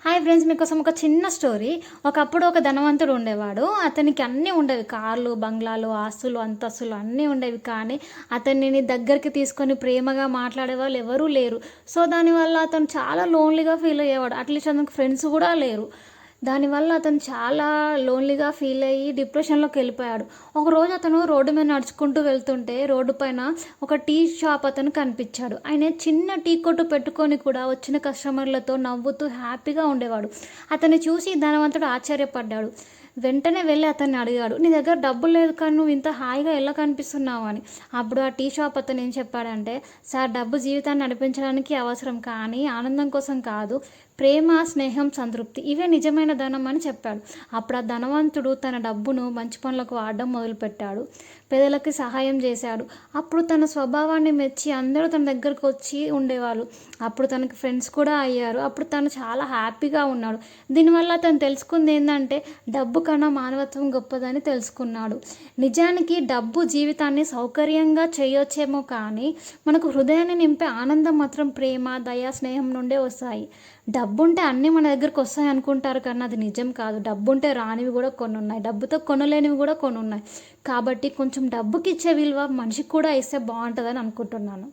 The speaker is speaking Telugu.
హాయ్ ఫ్రెండ్స్, మీకోసం ఒక చిన్న స్టోరీ. ఒకప్పుడు ఒక ధనవంతుడు ఉండేవాడు. అతనికి అన్నీ ఉండేవి. కార్లు, బంగ్లాలు, ఆస్తులు, అంతస్తులు అన్నీ ఉండేవి. కానీ అతనిని దగ్గరికి తీసుకొని ప్రేమగా మాట్లాడే వాళ్ళు ఎవరూ లేరు. సో దానివల్ల అతను చాలా లోన్లీగా ఫీల్ అయ్యేవాడు. అట్లీస్ట్ అతనికి ఫ్రెండ్స్ కూడా లేరు. దానివల్ల అతను చాలా లోన్లీగా ఫీల్ అయ్యి డిప్రెషన్లోకి వెళ్ళిపోయాడు. ఒకరోజు అతను రోడ్డు మీద నడుచుకుంటూ వెళ్తుంటే రోడ్డు పైన ఒక టీ షాప్ అతను కనిపించాడు. ఆయన చిన్న టీ కొట్టు పెట్టుకొని కూడా వచ్చిన కస్టమర్లతో నవ్వుతూ హ్యాపీగా ఉండేవాడు. అతన్ని చూసి ధనవంతుడు ఆశ్చర్యపడ్డాడు. వెంటనే వెళ్ళి అతన్ని అడిగాడు, నీ దగ్గర డబ్బులు లేదు కానీ నువ్వు ఇంత హాయిగా ఎలా కనిపిస్తున్నావు అని. అప్పుడు ఆ టీ షాప్ అతను ఏం చెప్పాడంటే, సార్, డబ్బు జీవితాన్ని నడిపించడానికి అవసరం కానీ ఆనందం కోసం కాదు. ప్రేమ, స్నేహం, సంతృప్తి ఇవే నిజమైన ధనం అని చెప్పాడు. అప్పుడు ఆ ధనవంతుడు తన డబ్బును మంచి పనులకు వాడడం మొదలుపెట్టాడు. పేదలకి సహాయం చేశాడు. అప్పుడు తన స్వభావాన్ని మెచ్చి అందరూ తన దగ్గరకు వచ్చి ఉండేవాళ్ళు. అప్పుడు తనకి ఫ్రెండ్స్ కూడా అయ్యారు. అప్పుడు తను చాలా హ్యాపీగా ఉన్నాడు. దీనివల్ల తను తెలుసుకుంది ఏంటంటే, డబ్బు కన్నా మానవత్వం గొప్పదని తెలుసుకున్నాడు. నిజానికి డబ్బు జీవితాన్ని సౌకర్యంగా చేయొచ్చేమో కానీ మనకు హృదయాన్ని నింపే ఆనందం మాత్రం ప్రేమ, దయ, స్నేహం నుండే వస్తాయి. డబ్బుంటే అన్నీ మన దగ్గరకు వస్తాయి అనుకుంటారు కానీ అది నిజం కాదు. డబ్బుంటే రానివి కూడా కొన్ని ఉన్నాయి, డబ్బుతో కొనలేనివి కూడా కొన్ని ఉన్నాయి. కాబట్టి కొంచెం డబ్బుకి ఇచ్చే విలువ మనిషికి కూడా ఇస్తే బాగుంటుందని అనుకుంటున్నాను.